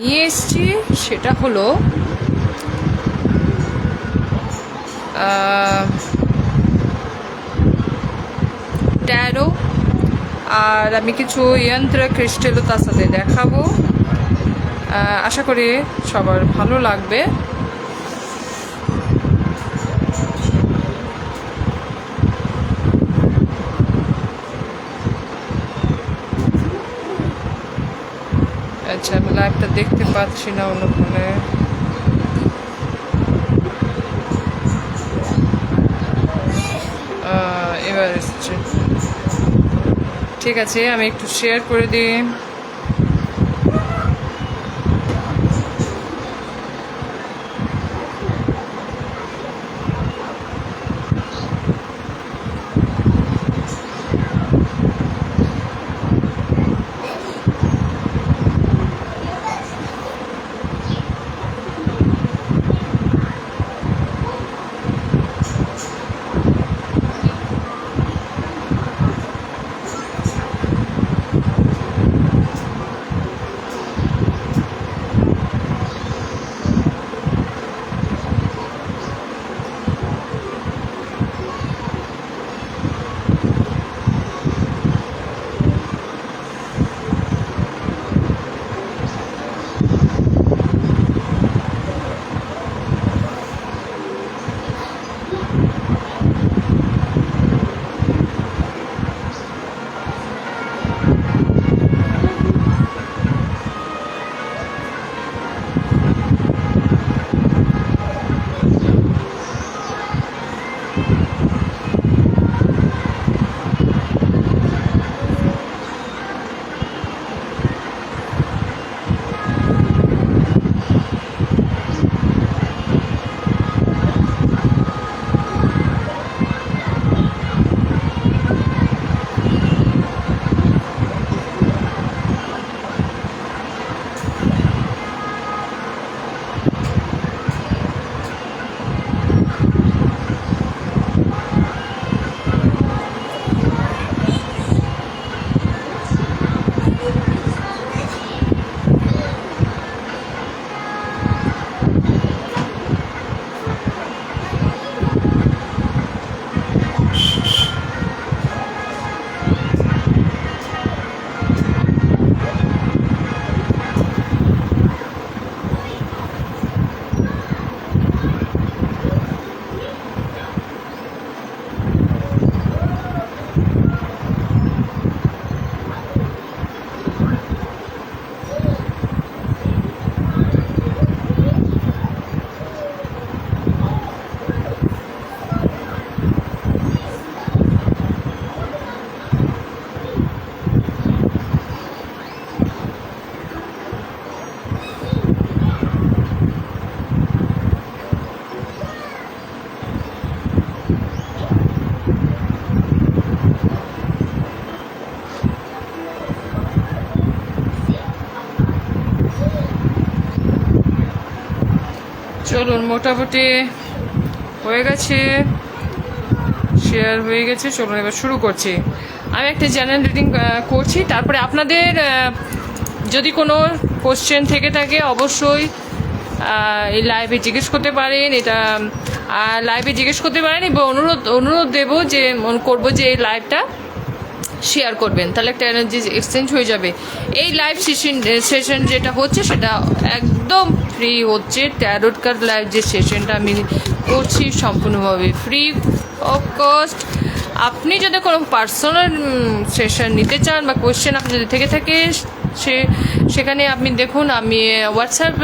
নিয়ে এসছি সেটা হলো ট্যারো, আর আমি কিছু যন্ত্র ক্রিস্টালও তার সাথে দেখাবো। আশা করি সবার ভালো লাগবে। আচ্ছা, আমি লাইভটা দেখতে পাচ্ছি না অন্য ফোনে। এবার এসছে, ঠিক আছে, আমি একটু শেয়ার করে দিই। চলুন, মোটামুটি হয়ে গেছে, শেয়ার হয়ে গেছে। চলুন এবার শুরু করছি। আমি একটা জেনারেল রিডিং করছি, তারপরে আপনাদের যদি কোনো কোশ্চেন থেকে থাকে অবশ্যই এই লাইভে জিজ্ঞেস করতে পারেন। এটা লাইভে জিজ্ঞেস করতে পারেন এবং অনুরোধ দেবো যে করবো যে এই লাইভটা শেয়ার করবেন, তাহলে একটা এনার্জি এক্সচেঞ্জ হয়ে যাবে। এই লাইভ সেশন যেটা হচ্ছে সেটা একদম ফ্রি হচ্ছে। ট্যারোট কার্ড লাইভ যে সেশনটা আমি করছি সম্পূর্ণভাবে ফ্রি অফ কস্ট। আপনি যদি কোনো পার্সোনাল সেশন নিতে চান বা কোয়েশ্চেন আপনি যদি থেকে থাকে সেখানে আপনি দেখুন, আমি হোয়াটসঅ্যাপ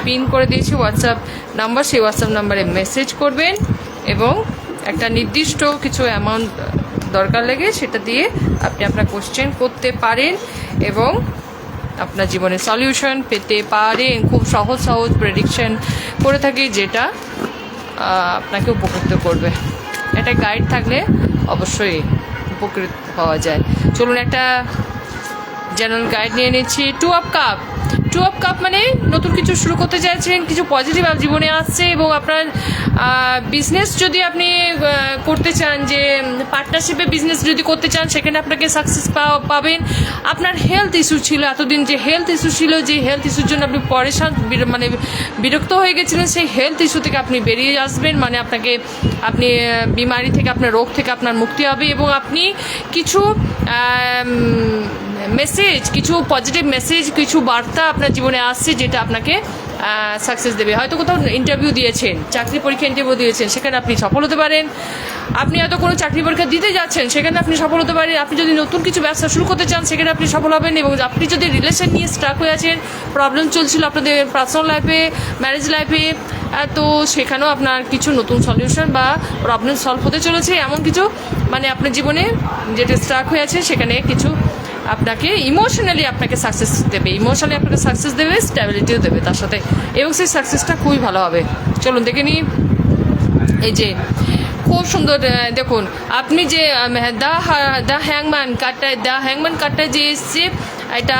পিন করে দিয়েছি হোয়াটসঅ্যাপ নাম্বার, সেই হোয়াটসঅ্যাপ নাম্বারে মেসেজ করবেন এবং একটা নির্দিষ্ট কিছু অ্যামাউন্ট দরকার লেগে সেটা দিয়ে আপনি আপনার কোশ্চেন করতে পারেন এবং আপনার জীবনে সলিউশন পেতে পারেন। খুব সহজ প্রেডিকশন করে থাকি যেটা আপনাকে উপকৃত করবে। একটা গাইড থাকলে অবশ্যই উপকৃত হওয়া যায়। চলুন একটা জেনারেল গাইড নিয়ে নিচ্ছি। 2 অফ কাপ মানে নতুন কিছু শুরু করতে চাইছেন, কিছু পজিটিভ জীবনে আসছে, এবং আপনার বিজনেস যদি আপনি করতে চান, যে পার্টনারশিপে বিজনেস যদি করতে চান, সেখানে আপনাকে সাকসেস পাবেন। আপনার হেলথ ইস্যু ছিল এতদিন, যে হেলথ ইস্যু ছিল, যে হেলথ ইস্যুর জন্য আপনি পরেশান মানে বিরক্ত হয়ে গেছিলেন, সেই হেলথ ইস্যু থেকে আপনি বেরিয়ে আসবেন। মানে আপনি বিমারি থেকে, আপনার রোগ থেকে আপনার মুক্তি হবে, এবং আপনি কিছু মেসেজ, কিছু পজিটিভ মেসেজ, কিছু বার্তা আপনার জীবনে আসছে, যেটা আপনাকে সাকসেস দেবে। হয়তো কোথাও ইন্টারভিউ দিয়েছেন, চাকরি পরীক্ষা ইন্টারভিউ দিয়েছেন, সেখানে আপনি সফল হতে পারেন। আপনি হয়তো কোনো চাকরি পরীক্ষা দিতে যাচ্ছেন, সেখানে আপনি সফল হতে পারেন। আপনি যদি নতুন কিছু ব্যবসা শুরু করতে চান, সেখানে আপনি সফল হবেন। এবং আপনি যদি রিলেশন নিয়ে স্টাক হয়ে আছেন, প্রবলেম চলছিল আপনাদের পার্সোনাল লাইফে, ম্যারেজ লাইফে, তো সেখানেও আপনার কিছু নতুন সলিউশন বা প্রবলেম সলভ হতে চলেছে। এমন কিছু মানে আপনার জীবনে যেটা স্টাক হয়ে আছে, সেখানে কিছু আপনাকে ইমোশনালি আপনাকে সাকসেস দেবে, স্ট্যাবিলিটিও দেবে তার সাথে, এবং সেই সাকসেসটা খুবই ভালো হবে। চলুন দেখে নিই। এই যে খুব সুন্দর, দেখুন আপনি যে দ্য হ্যাংম্যান কার্ডটা যে এসছে, এটা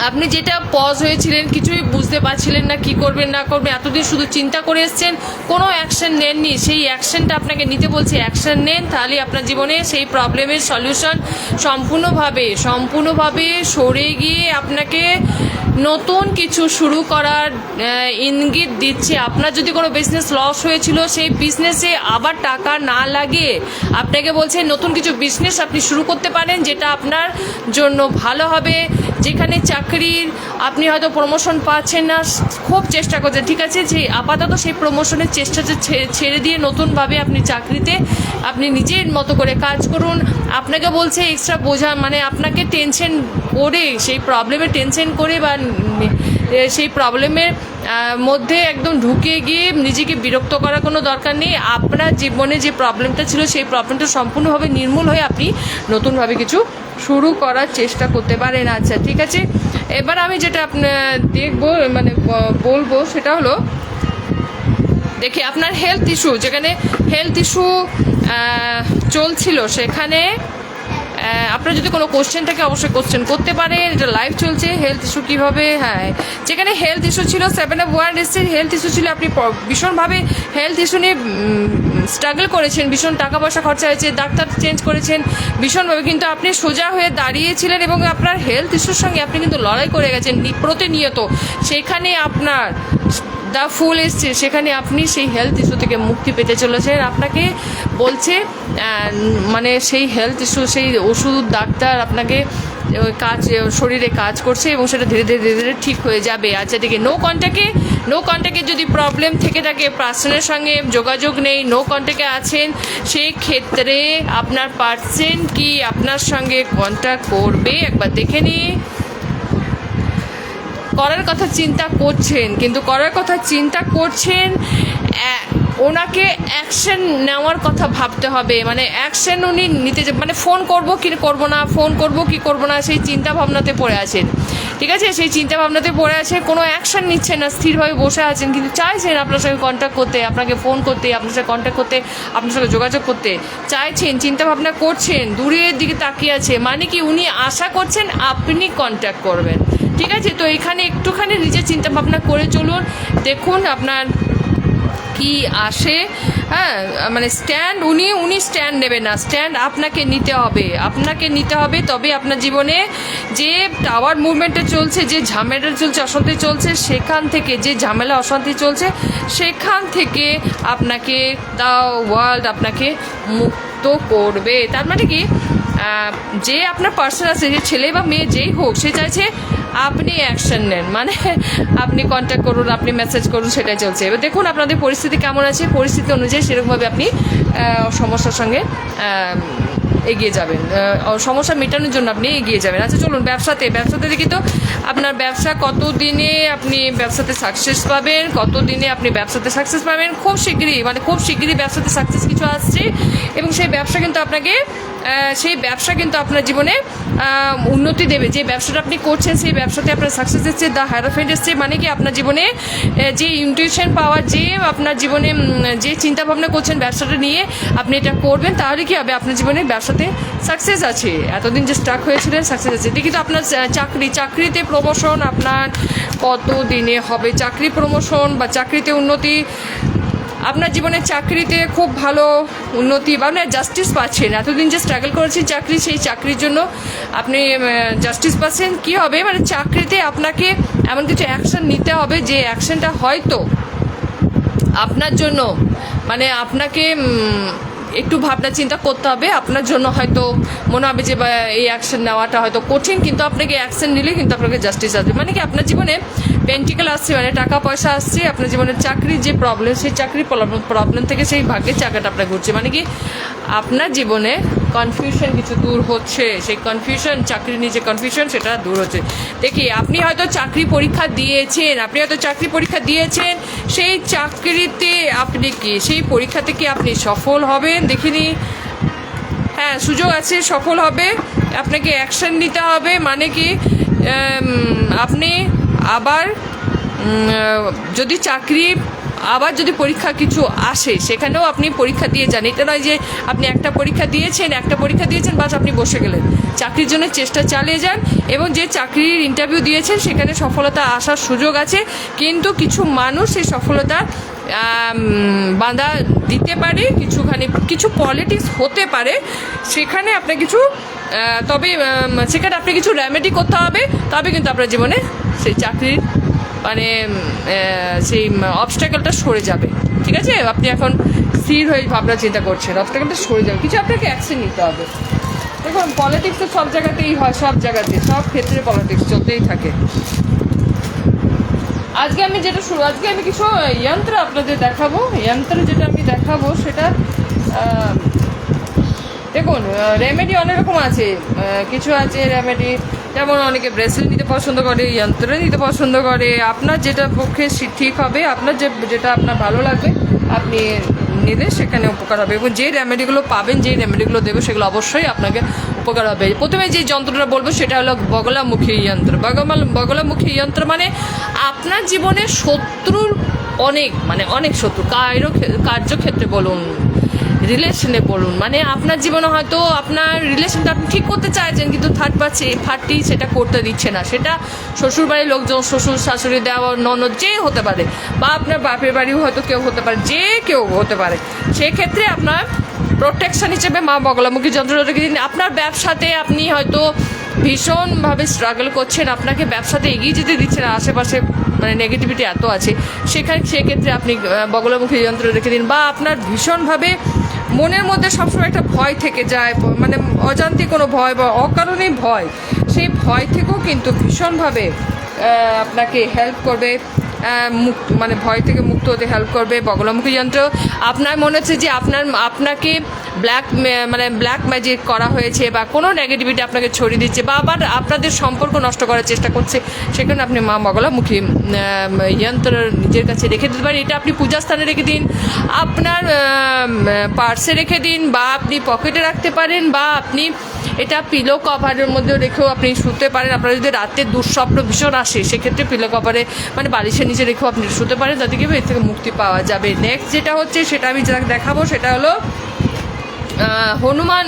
আপনি যেটা পজ হয়েছিলেন, কিছুই বুঝতে পারছিলেন না কি করবেন না করবেন, এতদিন শুধু চিন্তা করে এসছেন, কোনো অ্যাকশন নেননি। সেই অ্যাকশনটা আপনাকে নিতে বলছে, অ্যাকশন নেন, তাহলে আপনার জীবনে সেই প্রবলেমের সলিউশন সম্পূর্ণভাবে সরে গিয়ে আপনাকে নতুন কিছু শুরু করার ইঙ্গিত দিচ্ছে। আপনার যদি কোনো বিজনেস লস হয়েছিল, সেই বিজনেসে আবার টাকা না লাগে আপনাকে বলছে নতুন কিছু বিজনেস আপনি শুরু করতে পারেন, যেটা আপনার জন্য ভালো হবে। যেখানে চাকরির আপনি হয়তো প্রমোশন পাচ্ছেন না, খুব চেষ্টা করছেন, ঠিক আছে, যে আপাতত সেই প্রমোশনের চেষ্টাটা ছেড়ে দিয়ে নতুনভাবে আপনি চাকরিতে আপনি নিজের মতো করে কাজ করুন। আপনাকে বলছে এক্সট্রা বোঝা, মানে আপনাকে টেনশন করে, সেই প্রবলেমে টেনশন করে বা সেই প্রবলেমের মধ্যে একদম ঢুকে গিয়ে নিজেকে বিরক্ত করার কোনো দরকার নেই। আপনার জীবনে যে প্রবলেমটা ছিল, সেই প্রবলেমটা সম্পূর্ণভাবে নির্মূল হয়ে আপনি নতুনভাবে কিছু শুরু করার চেষ্টা করতে পারেন। আচ্ছা, ঠিক আছে, এবার আমি যেটা দেখবো, মানে বলবো, সেটা হলো দেখি আপনার হেলথ ইস্যু চলছিল, সেখানে আপনার যদি কোনো কোশ্চেন থাকে অবশ্যই কোশ্চেন করতে পারেন। এটা লাইভ চলছে, হেলথ ইস্যু কীভাবে, হ্যাঁ, যেখানে হেলথ ইস্যু ছিল, 7 অফ ওয়ান্ড এসছে, হেলথ ইস্যু ছিল, আপনি ভীষণভাবে হেলথ ইস্যু নিয়ে স্ট্রাগল করেছেন, ভীষণ টাকা পয়সা খরচা হয়েছে, ডাক্তার চেঞ্জ করেছেন ভীষণভাবে, কিন্তু আপনি সোজা হয়ে দাঁড়িয়েছিলেন এবং আপনার হেলথ ইস্যুর সঙ্গে আপনি কিন্তু লড়াই করে গেছেন প্রতিনিয়ত। সেখানে আপনার দ্য ফুল এসছে, সেখানে আপনি সেই হেলথ ইস্যু থেকে মুক্তি পেতে চলেছেন। আপনাকে বলছে মানে সেই হেলথ ইস্যু, সেই ওষুধ, ডাক্তার আপনাকে শরীরে কাজ করছে, এবং সেটা ধীরে ধীরে ঠিক হয়ে যাবে। আচ্ছা, ঠিক আছে, নো কন্ট্যাক্টে যদি প্রবলেম থেকে থাকে, পার্সনের সঙ্গে যোগাযোগ নেই, নো কন্ট্যাক্টে আছেন, সেই ক্ষেত্রে আপনার পার্সন কি আপনার সঙ্গে কন্ট্যাক্ট করবে একবার দেখে নিই। করার কথা চিন্তা করছেন, ওনাকে অ্যাকশন নেওয়ার কথা ভাবতে হবে। মানে অ্যাকশন উনি নিতে, মানে ফোন করব কি করব না, সেই চিন্তা ভাবনাতে পড়ে আছেন, ঠিক আছে, সেই চিন্তা ভাবনাতে পড়ে আছে, কোনো অ্যাকশন নিচ্ছেন না, স্থিরভাবে বসে আছেন, কিন্তু চাইছেন আপনার সঙ্গে কন্ট্যাক্ট করতে, আপনাকে ফোন করতে, আপনার সাথে কন্ট্যাক্ট করতে, আপনার সঙ্গে যোগাযোগ করতে চাইছেন, চিন্তা ভাবনা করছেন, দূরের দিকে তাকিয়ে আছে, মানে কি উনি আশা করছেন আপনি কন্ট্যাক্ট করবেন, ঠিক আছে। তো এখানে একটুখানি নিজের চিন্তা ভাবনা করে চলুন, দেখুন আপনার কি আসে। হ্যাঁ, মানে স্ট্যান্ড উনি স্ট্যান্ড নেবে না, স্ট্যান্ড আপনাকে নিতে হবে, তবে আপনার জীবনে যে টাওয়ার মুভমেন্টটা চলছে, যে ঝামেলা চলছে, অশান্তি চলছে, সেখান থেকে, যে ঝামেলা অশান্তি চলছে, সেখান থেকে আপনাকে দ্য ওয়ার্ল্ড আপনাকে মুক্ত করবে। তার মানে কি, যে আপনার পার্সন আছে, যে ছেলে বা মেয়ে যেই হোক, সে চাইছে আপনি অ্যাকশন নেন, মানে আপনি কন্ট্যাক্ট করুন, আপনি মেসেজ করুন, সেটাই চলছে। এবার দেখুন আপনাদের পরিস্থিতি কেমন আছে, পরিস্থিতি অনুযায়ী সেরকমভাবে আপনি সমস্যার সঙ্গে এগিয়ে যাবেন, সমস্যা মেটানোর জন্য আপনি এগিয়ে যাবেন। আচ্ছা, চলুন ব্যবসাতে দেখি তো আপনার ব্যবসা কতদিনে আপনি ব্যবসাতে সাকসেস পাবেন, খুব শিগগিরই ব্যবসাতে সাকসেস কিছু আসছে, এবং সেই ব্যবসা কিন্তু আপনাকে সেই ব্যবসা কিন্তু আপনার জীবনে উন্নতি দেবে। যে ব্যবসাটা আপনি করছেন সেই ব্যবসাতে আপনার সাকসেস এসছে, দ্য হায়ারোফেন্ট এসছে, মানে কি আপনার জীবনে যে ইনটিউশন পাওয়ার, যে আপনার জীবনে যে চিন্তা ভাবনা করছেন ব্যবসাটা নিয়ে আপনি এটা করবেন, তাহলে কি হবে আপনার জীবনে ব্যবসাতে সাকসেস আছে। এতদিন যে স্টাক হয়েছিলেন সাকসেস আছে। দেখি তো আপনার চাকরিতে প্রমোশন আপনার কত দিনে হবে? চাকরি প্রমোশন বা চাকরিতে উন্নতি, আপনার জীবনে চাকরিতে খুব ভালো উন্নতি বা না জাস্টিস পাচ্ছেন। এতদিন যে স্ট্রাগল করেছেন চাকরি, সেই চাকরির জন্য আপনি জাস্টিস পাচ্ছেন। কি হবে মানে চাকরিতে আপনাকে এমন কিছু অ্যাকশন নিতে হবে যে অ্যাকশনটা হয়তো আপনার জন্য মানে আপনাকে একটু ভাবনা চিন্তা করতে হবে। আপনার জন্য হয়তো মনে হবে যে এই অ্যাকশন নেওয়াটা হয়তো কঠিন, কিন্তু আপনাকে অ্যাকশন নিলে কিন্তু আপনাকে জাস্টিস আসবে। মানে কি আপনার জীবনে পেন্টিকেল আসছে, মানে টাকা পয়সা আসছে। আপনার জীবনের চাকরির যে প্রবলেম, সেই চাকরির প্রবলেম থেকে সেই ভাগ্যের চাকাটা আপনার ঘুরছে। মানে কি আপনার জীবনে কনফিউশন কিছু দূর হচ্ছে। সেই কনফিউশন, চাকরির নিয়ে যে কনফিউশন, সেটা দূর হচ্ছে। দেখি আপনি হয়তো চাকরি পরীক্ষা দিয়েছেন, সেই চাকরিতে আপনি কি সেই পরীক্ষাতে কি আপনি সফল হবেন? দেখিনি। হ্যাঁ, সুযোগ আছে, সফল হবে। আপনাকে অ্যাকশন নিতে হবে। মানে কি আপনি আবার যদি পরীক্ষা কিছু আসে, সেখানেও আপনি পরীক্ষা দিয়ে যান। এটা নয় যে আপনি একটা পরীক্ষা দিয়েছেন বাস আপনি বসে গেলেন। চাকরির জন্য চেষ্টা চালিয়ে যান, এবং যে চাকরির ইন্টারভিউ দিয়েছেন সেখানে সফলতা আসার সুযোগ আছে, কিন্তু কিছু মানুষ সেই সফলতা বাধা দিতে পারে, কিছু পলিটিক্স হতে পারে। সেখানে আপনার সেখানে আপনি কিছু রেমেডি করতে হবে, তবে কিন্তু আপনার জীবনে সেই চাকরির মানে সেই অবস্ট্যাকলটা সরে যাবে। ঠিক আছে, আপনি এখন স্থির হয়ে ভাবনা চিন্তা করছেন, অবস্ট্যাকলটা সরে যাবে, কিছু আপনাকে অ্যাকশন নিতে হবে। দেখুন, পলিটিক্স তো সব জায়গাতেই হয়, সব ক্ষেত্রে পলিটিক্স চলতেই থাকে। আজকে আমি কিছু যন্ত্র আপনাদের দেখাবো। সেটা দেখুন, রেমেডি অনেক রকম আছে। কিছু আছে রেমেডি, যেমন অনেকে ব্রেসলেট নিতে পছন্দ করে, যন্ত্র নিতে পছন্দ করে। আপনার যেটা পক্ষে ঠিক হবে, আপনার যেটা আপনার ভালো লাগবে আপনি নিলে সেখানে উপকার হবে। এবং যে রেমেডিগুলো পাবেন, যে রেমেডিগুলো দেবো, সেগুলো অবশ্যই আপনাকে উপকার হবে। প্রথমে যে যন্ত্রটা বলবো সেটা হলো বগলামুখী যন্ত্র। বগলামুখী যন্ত্র মানে আপনার জীবনে শত্রুর অনেক শত্রু, কার্যক্ষেত্রে বলুন, রিলেশনে বলুন, মানে আপনার জীবনে হয়তো আপনার রিলেশনটা আপনি ঠিক করতে চাইছেন, কিন্তু থার্ড পার্টি সেটা করতে দিচ্ছে না। সেটা শ্বশুর বাড়ির লোকজন, শ্বশুর শাশুড়ি, দেওয়া ননদ, যে হতে পারে, বা আপনার বাপের বাড়িও হয়তো কেউ হতে পারে, যে কেউ হতে পারে। সেক্ষেত্রে আপনার প্রোটেকশন হিসেবে মা বগলামুখী যন্ত্র রেখে দিন। আপনার ব্যবসাতে আপনি হয়তো ভীষণভাবে স্ট্রাগল করছেন, আপনাকে ব্যবসাতে এগিয়ে যেতে দিচ্ছে না, আশেপাশে মানে নেগেটিভিটি এত আছে, সেক্ষেত্রে আপনি বগলামুখী যন্ত্র রেখে দিন। বা আপনার ভীষণভাবে মনের মধ্যে সবসময় একটা ভয় থেকে যায়, মানে অজান্তে কোনো ভয় বা অকারণেই ভয়, সেই ভয় থেকেও কিন্তু ভীষণভাবে আপনাকে হেল্প করবে, মানে ভয় থেকে মুক্ত হতে হেল্প করবে বগলামুখী যন্ত্র। আপনার মনে হচ্ছে যে আপনাকে ব্ল্যাক ম্যাজিক করা হয়েছে, বা কোনো নেগেটিভিটি আপনাকে ছড়িয়ে দিচ্ছে, বা আবার আপনাদের সম্পর্ক নষ্ট করার চেষ্টা করছে, সেখানে আপনি মা বগলামুখী যন্ত্র নিজের কাছে রেখে দিতে পারেন। এটা আপনি পূজা স্থানে রেখে দিন, আপনার পার্সে রেখে দিন, বা আপনি পকেটে রাখতে পারেন, বা আপনি এটা পিলো কভারের মধ্যেও রেখেও আপনি শুতে পারেন। আপনার যদি রাতে দুঃস্বপ্ন ভীষণ আসে, সেক্ষেত্রে পিলো কভারে মানে বালিশের নিচে রেখেও আপনি শুতে পারেন, তাতে কি এর থেকে মুক্তি পাওয়া যাবে। নেক্সট যেটা হচ্ছে, সেটা আমি দেখাবো, সেটা হলো হনুমান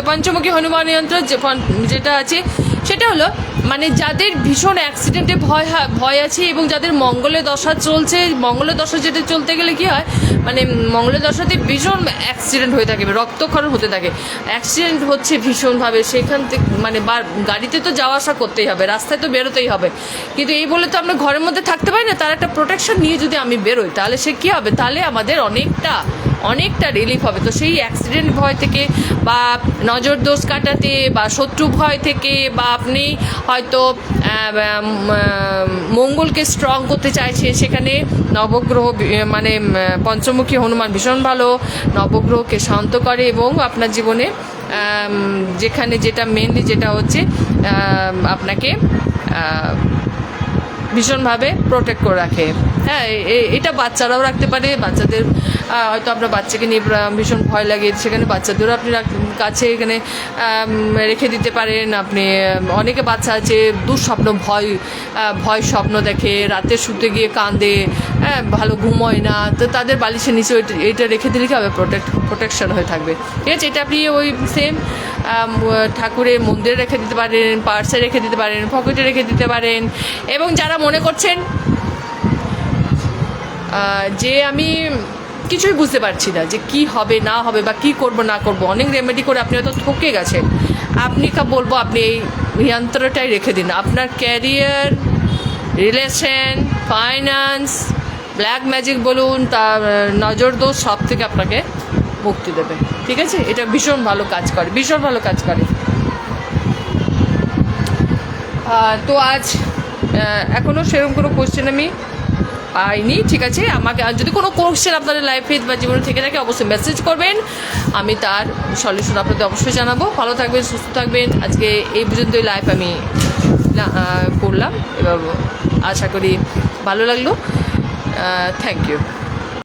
পঞ্চমুখী হনুমান যন্ত্র। যেটা আছে সেটা হলো মানে যাদের ভীষণ অ্যাক্সিডেন্টে ভয় আছে, এবং যাদের মঙ্গলের দশা চলছে, মঙ্গলের দশা যেটা চলতে গেলে কি হয়, মানে মঙ্গলের দশাতে ভীষণ অ্যাক্সিডেন্ট হয়ে থাকে, রক্তক্ষরণ হতে থাকে, অ্যাক্সিডেন্ট হচ্ছে ভীষণভাবে। সেখান থেকে মানে গাড়িতে তো যাওয়া আসা করতেই হবে, রাস্তায় তো বেরোতেই হবে, কিন্তু এই বলে তো আমরা ঘরের মধ্যে থাকতে পারি না। তার একটা প্রোটেকশন নিয়ে যদি আমি বেরোই, তাহলে সে কী হবে, তাহলে আমাদের অনেকটা রিলিফ হবে। তো সেই অ্যাক্সিডেন্ট ভয় থেকে, বা নজর দোষ কাটাতে, বা শত্রু ভয় থেকে, বা আপনি হয়তো মঙ্গলকে স্ট্রং করতে চাইছে, সেখানে নবগ্রহ মানে পঞ্চমুখী হনুমান ভীষণ ভালো, নবগ্রহকে শান্ত করে, এবং আপনার জীবনে যেটা মেনলি যেটা হচ্ছে আপনাকে ভীষণভাবে প্রোটেক্ট করে রাখে। হ্যাঁ, এটা বাচ্চারাও রাখতে পারে। বাচ্চাদের হয়তো আপনার বাচ্চাকে নিয়ে ভীষণ ভয় লাগে, সেখানে বাচ্চাদেরও আপনি কাছে এখানে রেখে দিতে পারেন। আপনি অনেকে বাচ্চা আছে দুঃস্বপ্ন, ভয় স্বপ্ন দেখে, রাতে শুতে গিয়ে কাঁদে, হ্যাঁ, ভালো ঘুম হয় না, তো তাদের বালিশের নিচে এটা রেখে দিলে কি হবে, প্রোটেকশন হয়ে থাকবে। ঠিক আছে, এটা আপনি ওই সেম ঠাকুরের মন্দিরে রেখে দিতে পারেন, পার্সে রেখে দিতে পারেন, পকেটে রেখে দিতে পারেন। এবং যারা মনে করছেন যে আমি কিছুই বুঝতে পারছি না যে কি হবে না হবে বা কি করব না করব, অনেক রেমেডি করে আপনি হয়তো থকে গেছেন, আপনি বলবো আপনি এই যন্ত্রটাই রেখে দিন। আপনার career, relation, finance, black magic বলুন, তার নজর দোষ, সব থেকে আপনাকে মুক্তি দেবে। ঠিক আছে, এটা ভীষণ ভালো কাজ করে, ভীষণ ভালো কাজ করে। তো আজ এখনও সেরকম কোনো কোশ্চেন আমি পাইনি। ঠিক আছে, আমাকে যদি কোনো কোশ্চেন আপনাদের লাইফে বা জীবনে থেকে থাকে অবশ্যই মেসেজ করবেন, আমি তার সলিউশন আপনাদের অবশ্যই জানাবো। ভালো থাকবেন, সুস্থ থাকবেন। আজকে এই পর্যন্তই লাইফ আমি করলাম, এবার আশা করি ভালো লাগলো। Thank you.